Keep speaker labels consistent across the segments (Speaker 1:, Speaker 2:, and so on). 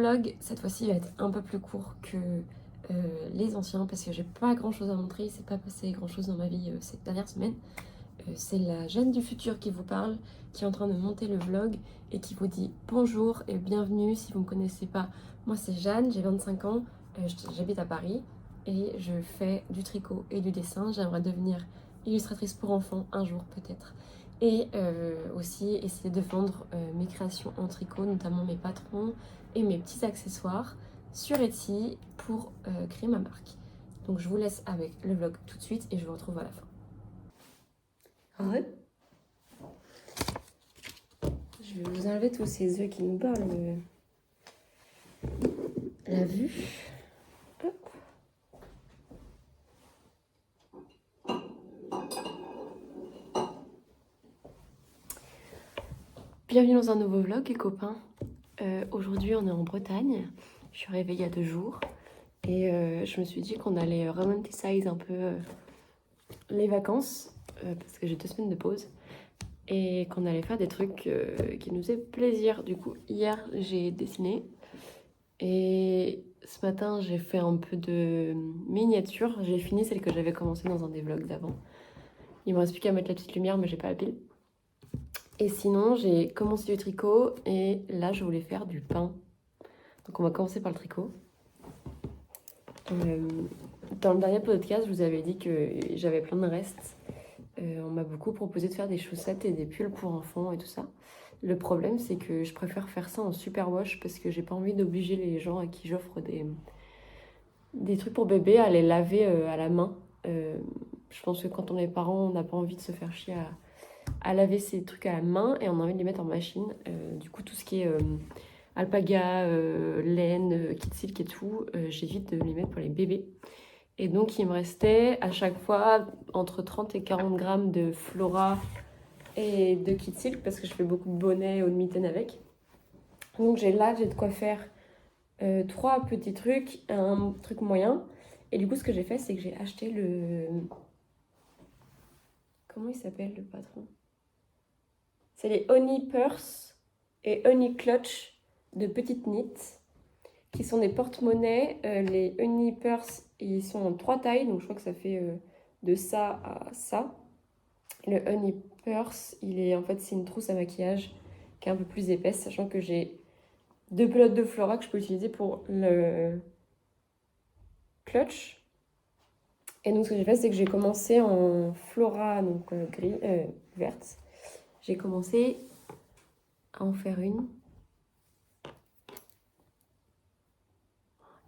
Speaker 1: vlog, cette fois-ci va être un peu plus court que les anciens parce que j'ai pas grand chose à montrer, il s'est pas passé grand chose dans ma vie cette dernière semaine. C'est la Jeanne du futur qui vous parle, qui est en train de monter le vlog et qui vous dit bonjour et bienvenue si vous ne me connaissez pas. Moi c'est Jeanne, j'ai 25 ans, j'habite à Paris et je fais du tricot et du dessin. J'aimerais devenir illustratrice pour enfants un jour peut-être. Et aussi essayer de vendre mes créations en tricot, notamment mes patrons et mes petits accessoires sur Etsy pour créer ma marque. Donc je vous laisse avec le vlog tout de suite et je vous retrouve à la fin. Ouais. Je vais vous enlever tous ces œufs qui nous barrent la vue. Hop. Bienvenue dans un nouveau vlog les copains. Aujourd'hui on est en Bretagne. Je suis arrivée il y a 2 jours. Et je me suis dit qu'on allait romanticize un peu les vacances. Parce que j'ai 2 semaines de pause. Et qu'on allait faire des trucs qui nous faisaient plaisir. Du coup hier j'ai dessiné. Et ce matin, j'ai fait un peu de miniature. J'ai fini celle que j'avais commencé dans un des vlogs d'avant. Il me reste plus qu'à mettre la petite lumière, mais j'ai pas la pile. Et sinon, j'ai commencé du tricot et là, je voulais faire du pain. Donc, on va commencer par le tricot. Dans le dernier podcast, je vous avais dit que j'avais plein de restes. On m'a beaucoup proposé de faire des chaussettes et des pulls pour enfants et tout ça. Le problème, c'est que je préfère faire ça en superwash parce que j'ai pas envie d'obliger les gens à qui j'offre des trucs pour bébé à les laver à la main. Je pense que quand on est parent, on n'a pas envie de se faire chier à laver ces trucs à la main et on a envie de les mettre en machine. Du coup, tout ce qui est alpaga, laine, kit silk et tout, j'évite de les mettre pour les bébés. Et donc, il me restait à chaque fois entre 30 et 40 grammes de Flora et de kit silk parce que je fais beaucoup de bonnets ou de mitaines avec. Donc, j'ai de quoi faire 3 petits trucs, un truc moyen. Et du coup, ce que j'ai fait, c'est que j'ai acheté le... Comment il s'appelle le patron? C'est les Honey Purse et Honey Clutch de Petite Knit, qui sont des porte-monnaies. Les Honey Purse, ils sont en 3 tailles, donc je crois que ça fait de ça à ça. Le Honey Purse, en fait, c'est une trousse à maquillage qui est un peu plus épaisse, sachant que j'ai 2 pelotes de Flora que je peux utiliser pour le clutch. Et donc ce que j'ai fait, c'est que j'ai commencé en Flora, donc verte. J'ai commencé à en faire une.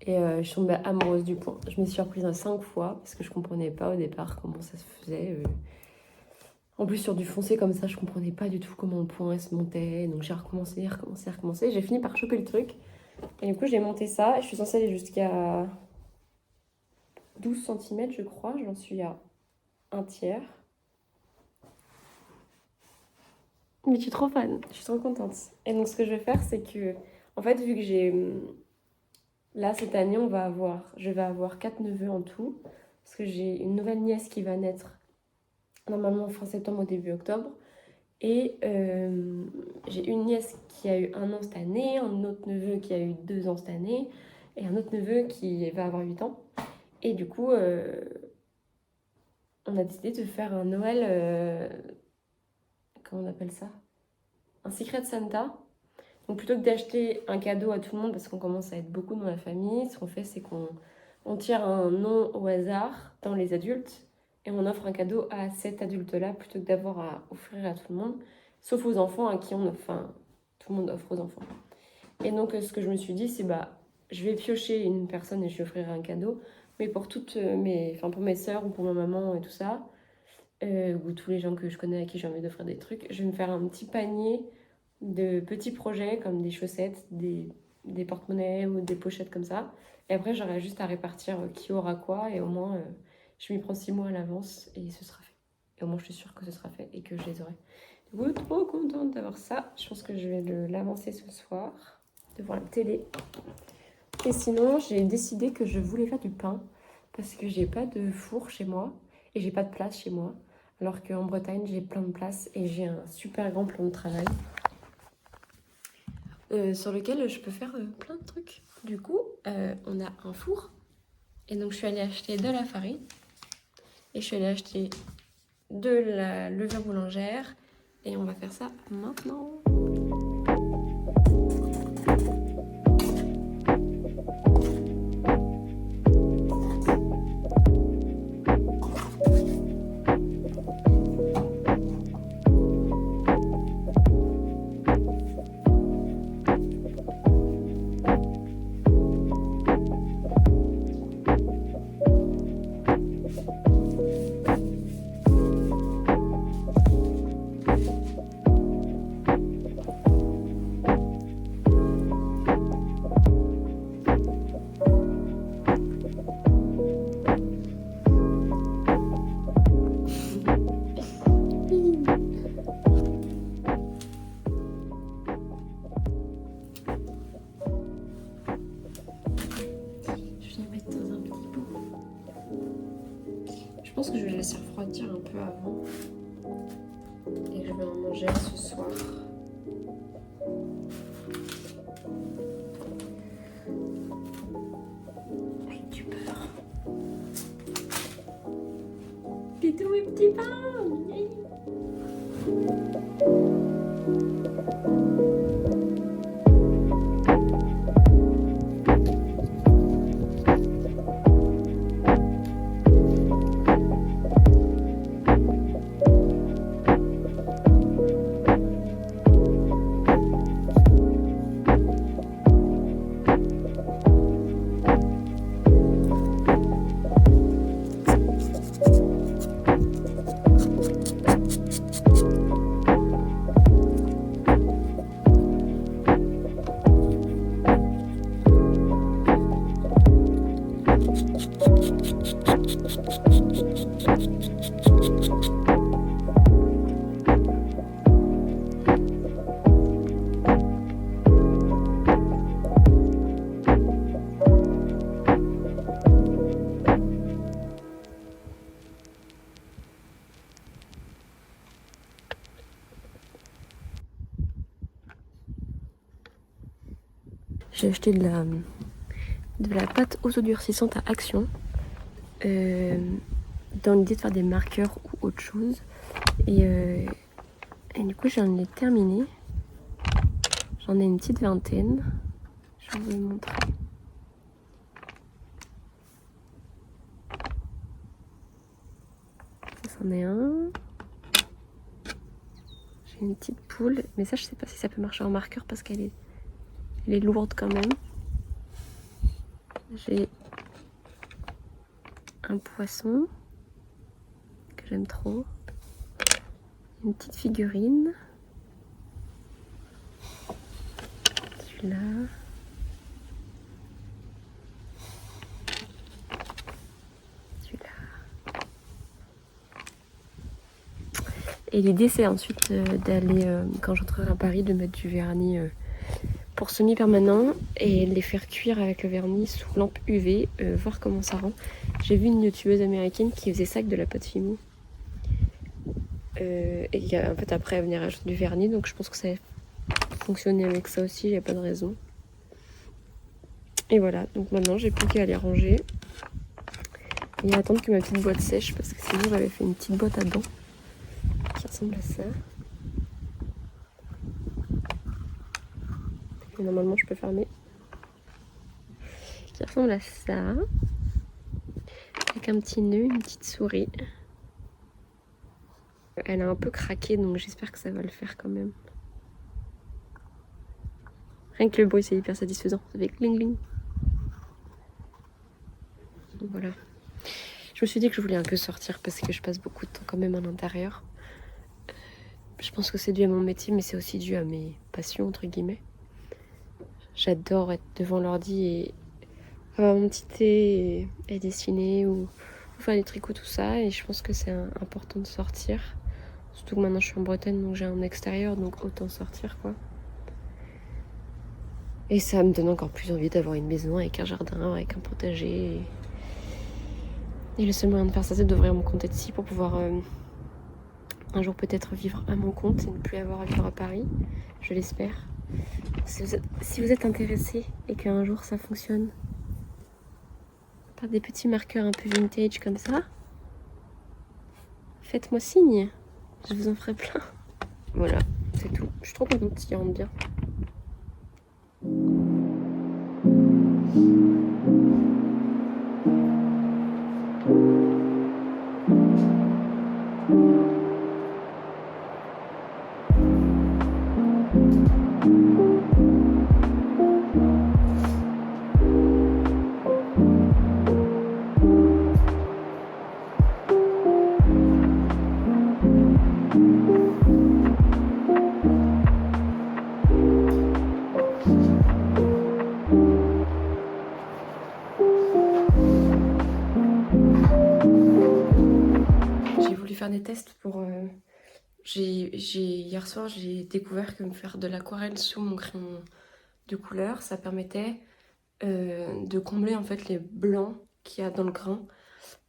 Speaker 1: Et je suis tombée amoureuse du point. Je me suis reprise 5 fois parce que je comprenais pas au départ comment ça se faisait. En plus sur du foncé comme ça, je comprenais pas du tout comment le point se montait. Donc j'ai recommencé. J'ai fini par choper le truc. Et du coup j'ai monté ça. Je suis censée aller jusqu'à 12 cm je crois. J'en suis à un tiers. Mais je suis trop fan, je suis trop contente. Et donc ce que je vais faire, c'est que, en fait, vu que j'ai... Là, cette année, je vais avoir 4 neveux en tout. Parce que j'ai une nouvelle nièce qui va naître, normalement fin septembre au début octobre. Et j'ai une nièce qui a eu 1 an cette année, un autre neveu qui a eu 2 ans cette année, et un autre neveu qui va avoir 8 ans. Et du coup, on a décidé de faire un Noël... comment on appelle ça? Un Secret Santa. Donc plutôt que d'acheter un cadeau à tout le monde, parce qu'on commence à être beaucoup dans la famille, ce qu'on fait, c'est qu'on tire un nom au hasard dans les adultes et on offre un cadeau à cet adulte-là plutôt que d'avoir à offrir à tout le monde, sauf aux enfants à qui on offre, enfin, tout le monde offre aux enfants. Et donc ce que je me suis dit, c'est je vais piocher une personne et je lui offrirai un cadeau, mais pour pour mes sœurs ou pour ma maman et tout ça, ou tous les gens que je connais à qui j'ai envie d'offrir des trucs, je vais me faire un petit panier de petits projets comme des chaussettes, des porte-monnaies ou des pochettes comme ça. Et après, j'aurai juste à répartir qui aura quoi et au moins, je m'y prends 6 mois à l'avance et ce sera fait. Et au moins, je suis sûre que ce sera fait et que je les aurai. Du coup, trop contente d'avoir ça. Je pense que je vais l'avancer ce soir devant la télé. Et sinon, j'ai décidé que je voulais faire du pain parce que j'ai pas de four chez moi et j'ai pas de place chez moi. Alors qu'en Bretagne, j'ai plein de place et j'ai un super grand plan de travail. sur lequel je peux faire plein de trucs. Du coup, on a un four. Et donc, je suis allée acheter de la farine. Et je suis allée acheter de la levure boulangère. Et on va faire ça maintenant. Je pense que je vais le laisser refroidir un peu avant et que je vais en manger ce soir. Avec du beurre. Et tous mes petits pains. J'ai acheté de la pâte autodurcissante à Action dans l'idée de faire des marqueurs ou autre chose. Et du coup, j'en ai terminé. J'en ai une petite vingtaine. Je vais vous le montrer. Ça, c'en est un. J'ai une petite poule. Mais ça, je sais pas si ça peut marcher en marqueur parce qu'elle est lourde quand même. J'ai un poisson que j'aime trop. Une petite figurine. Celui-là. Celui-là. Et l'idée, c'est ensuite d'aller, quand j'entrerai à Paris, de mettre du vernis pour semi-permanent et les faire cuire avec le vernis sous lampe UV, voir comment ça rend. J'ai vu une youtubeuse américaine qui faisait ça avec de la pâte Fimo. Et en fait après elle venait rajouter du vernis, donc je pense que ça a fonctionné avec ça aussi, il n'y a pas de raison. Et voilà, donc maintenant j'ai plus qu'à aller ranger et à attendre que ma petite boîte sèche parce que sinon j'avais fait une petite boîte à dents qui ressemble à ça. Et normalement je peux fermer. Qui ressemble à ça. Avec un petit nœud, une petite souris. Elle a un peu craqué, donc j'espère que ça va le faire quand même. Rien que le bruit, c'est hyper satisfaisant. Ça fait cling cling. Donc voilà. Je me suis dit que je voulais un peu sortir parce que je passe beaucoup de temps quand même à l'intérieur. Je pense que c'est dû à mon métier, mais c'est aussi dû à mes passions, entre guillemets. J'adore être devant l'ordi et avoir mon petit thé et dessiner ou faire des tricots, tout ça. Et je pense que c'est important de sortir. Surtout que maintenant je suis en Bretagne, donc j'ai un extérieur, donc autant sortir, quoi. Et ça me donne encore plus envie d'avoir une maison avec un jardin, avec un potager. Et le seul moyen de faire ça, c'est d'ouvrir mon compte Etsy pour pouvoir un jour peut-être vivre à mon compte et ne plus avoir à vivre à Paris. Je l'espère. Si vous êtes intéressé et qu'un jour ça fonctionne par des petits marqueurs un peu vintage comme ça, faites-moi signe, je vous en ferai plein. Voilà, c'est tout. Je suis trop contente qu'il rentre bien. Faire des tests pour... Hier soir, j'ai découvert que me faire de l'aquarelle sous mon crayon de couleur, ça permettait de combler en fait les blancs qu'il y a dans le grain.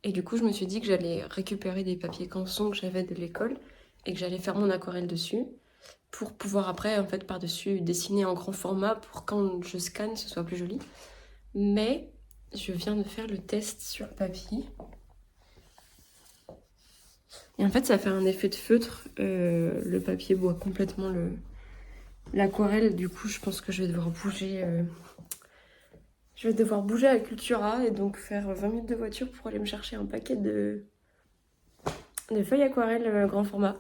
Speaker 1: Et du coup, je me suis dit que j'allais récupérer des papiers canson que j'avais de l'école et que j'allais faire mon aquarelle dessus pour pouvoir après, en fait, par-dessus, dessiner en grand format pour quand je scanne, ce soit plus joli. Mais je viens de faire le test sur papier. Et en fait, ça fait un effet de feutre. Le papier boit complètement l'aquarelle. Du coup, je pense que je vais devoir bouger. Je vais devoir bouger à Cultura et donc faire 20 minutes de voiture pour aller me chercher un paquet de feuilles aquarelles grand format.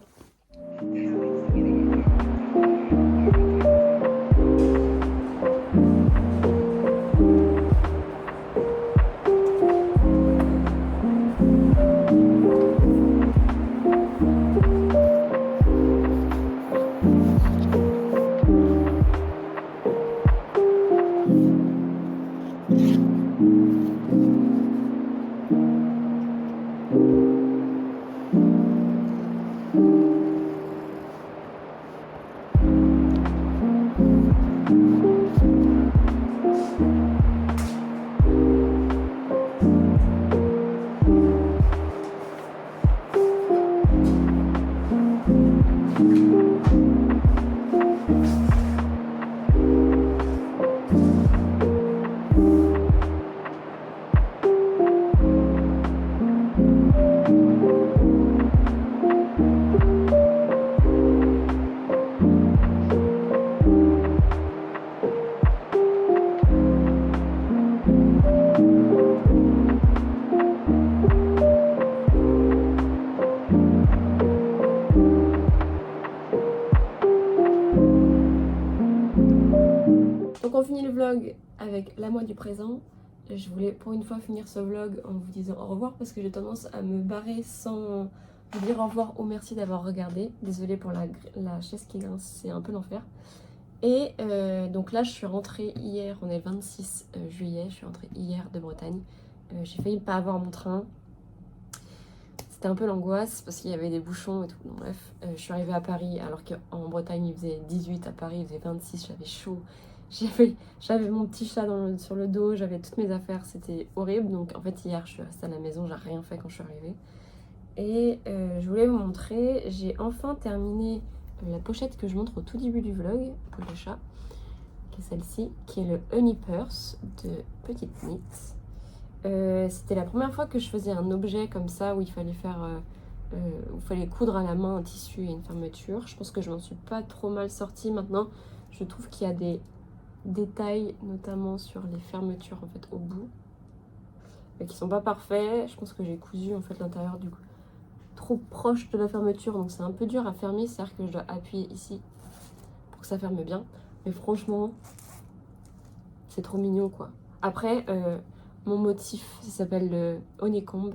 Speaker 1: Donc on finit le vlog avec la moi du présent. Je voulais pour une fois finir ce vlog en vous disant au revoir parce que j'ai tendance à me barrer sans vous dire au revoir ou merci d'avoir regardé. Désolée pour la chaise qui grince, c'est un peu l'enfer. Et donc là je suis rentrée hier, on est le 26 juillet, je suis rentrée hier de Bretagne. J'ai failli pas avoir mon train. C'était un peu l'angoisse parce qu'il y avait des bouchons et tout. Donc, bref, je suis arrivée à Paris alors qu'en Bretagne il faisait 18, à Paris il faisait 26, j'avais chaud. J'avais mon petit chat sur le dos, j'avais toutes mes affaires, c'était horrible. Donc en fait hier je suis restée à la maison, j'ai rien fait quand je suis arrivée. Et je voulais vous montrer, j'ai enfin terminé la pochette que je montre au tout début du vlog, pour le chat, qui est celle-ci, qui est le Honey Purse de Petite Knit. C'était la première fois que je faisais un objet comme ça où il fallait où il fallait coudre à la main un tissu et une fermeture. Je pense que je m'en suis pas trop mal sortie maintenant. Je trouve qu'il y a des détails, notamment sur les fermetures en fait au bout, mais qui sont pas parfaits. Je pense que j'ai cousu en fait l'intérieur du coup trop proche de la fermeture, donc c'est un peu dur à fermer. C'est-à-dire que je dois appuyer ici pour que ça ferme bien. Mais franchement, c'est trop mignon quoi. Après, mon motif, ça s'appelle le honeycomb.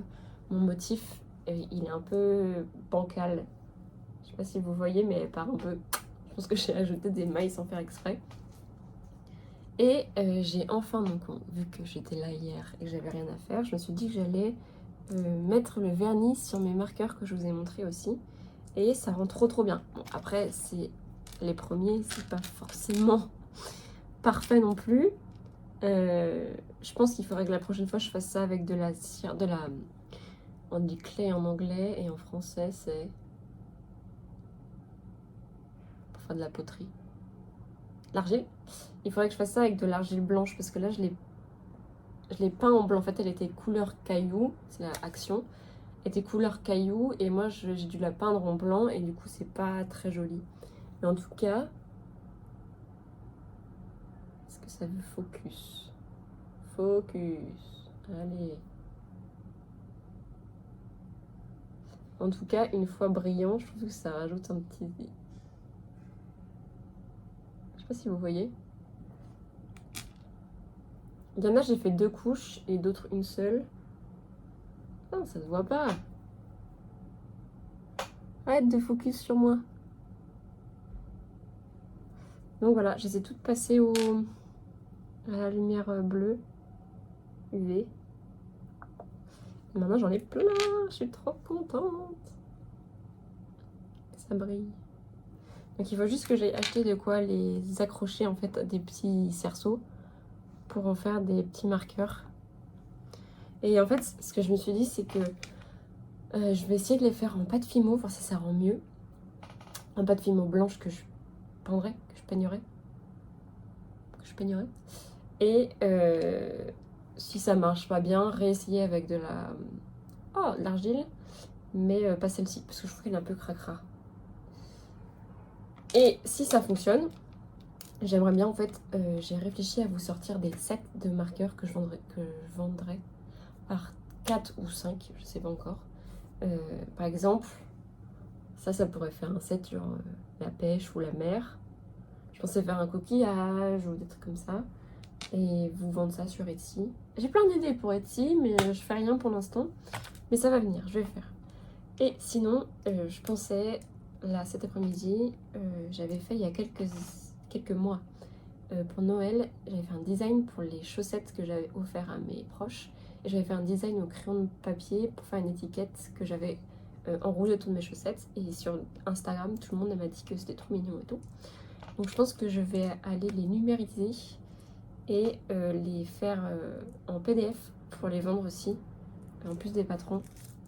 Speaker 1: Mon motif, il est un peu bancal. Je sais pas si vous voyez, mais par un peu. Je pense que j'ai ajouté des mailles sans faire exprès. Et j'ai enfin, donc, vu que j'étais là hier et que j'avais rien à faire, je me suis dit que j'allais mettre le vernis sur mes marqueurs que je vous ai montré aussi. Et ça rend trop bien. Bon, après, c'est les premiers, c'est pas forcément parfait non plus. Je pense qu'il faudrait que la prochaine fois je fasse ça avec de la cire, on dit clay en anglais et en français c'est pour faire de la poterie. l'argile. Il faudrait que je fasse ça avec de l'argile blanche parce que là, je l'ai peint en blanc. En fait, elle était couleur caillou, c'est la Action. Elle était couleur caillou et moi, j'ai dû la peindre en blanc et du coup, c'est pas très joli. Mais en tout cas, est-ce que ça veut focus? Focus. Allez. En tout cas, une fois brillant, je trouve que ça rajoute un petit... Je sais pas si vous voyez. Il y en a, j'ai fait 2 couches et d'autres une seule. Non, ça se voit pas. Arrête de focus sur moi. Donc voilà, je les ai toutes passées à la lumière bleue UV. Et maintenant j'en ai plein, je suis trop contente. Ça brille. Donc il faut juste que j'aille acheter de quoi les accrocher en fait à des petits cerceaux pour en faire des petits marqueurs. Et en fait, ce que je me suis dit, c'est que je vais essayer de les faire en pâte Fimo, voir si ça rend mieux. En pâte Fimo blanche que je peindrais, que je peignerais. Et si ça marche pas bien, réessayer avec de l'argile, mais pas celle-ci, parce que je trouve qu'elle est un peu cracra. Et si ça fonctionne, j'aimerais bien en fait, j'ai réfléchi à vous sortir des sets de marqueurs que je vendrais par 4 ou 5, je sais pas encore. Par exemple, ça pourrait faire un set sur la pêche ou la mer. Je pensais faire un coquillage ou des trucs comme ça. Et vous vendre ça sur Etsy. J'ai plein d'idées pour Etsy, mais je fais rien pour l'instant. Mais ça va venir, je vais le faire. Et sinon, je pensais, là cet après-midi, j'avais fait il y a quelques mois, pour Noël, j'avais fait un design pour les chaussettes que j'avais offert à mes proches. Et j'avais fait un design au crayon de papier pour faire une étiquette que j'avais enroulée autour de mes chaussettes. Et sur Instagram, tout le monde m'a dit que c'était trop mignon et tout. Donc je pense que je vais aller les numériser et les faire en PDF pour les vendre aussi, en plus des patrons.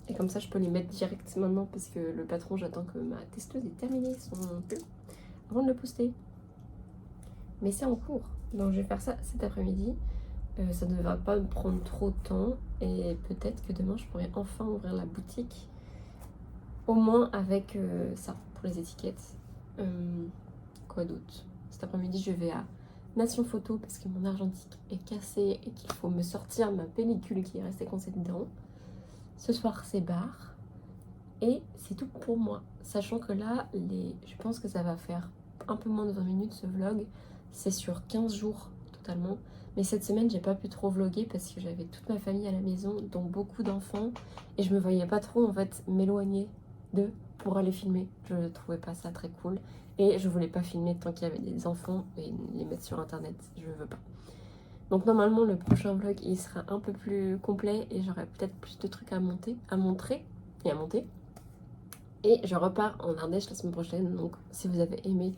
Speaker 1: Et comme ça, je peux les mettre direct maintenant parce que le patron, j'attends que ma testeuse ait terminé son pub avant de le poster. Mais c'est en cours, donc je vais faire ça cet après-midi. Ça ne devra pas me prendre trop de temps et peut-être que demain, je pourrai enfin ouvrir la boutique. Au moins avec ça, pour les étiquettes. Quoi d'autre? Cet après-midi, je vais à Nation Photo parce que mon argentique est cassé et qu'il faut me sortir ma pellicule qui est restée coincée dedans. Ce soir, c'est bar. Et c'est tout pour moi. Sachant que là, je pense que ça va faire un peu moins de 20 minutes ce vlog. C'est sur 15 jours totalement. Mais cette semaine, j'ai pas pu trop vlogger parce que j'avais toute ma famille à la maison, dont beaucoup d'enfants. Et je me voyais pas trop en fait m'éloigner d'eux pour aller filmer. Je ne trouvais pas ça très cool. Et je voulais pas filmer tant qu'il y avait des enfants et les mettre sur internet. Je veux pas. Donc normalement le prochain vlog il sera un peu plus complet et j'aurai peut-être plus de trucs à montrer et à monter. Et je repars en Ardèche la semaine prochaine, donc si vous avez aimé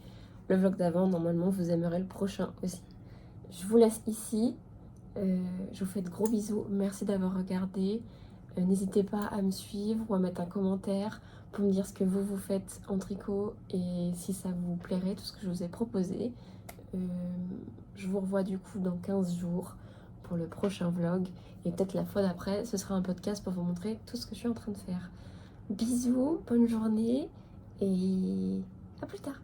Speaker 1: le vlog d'avant, normalement vous aimerez le prochain aussi. Je vous laisse ici, je vous fais de gros bisous, merci d'avoir regardé. N'hésitez pas à me suivre ou à mettre un commentaire pour me dire ce que vous faites en tricot et si ça vous plairait, tout ce que je vous ai proposé. Je vous revois du coup dans 15 jours pour le prochain vlog et peut-être la fois d'après ce sera un podcast pour vous montrer tout ce que je suis en train de faire. Bisous, bonne journée et à plus tard.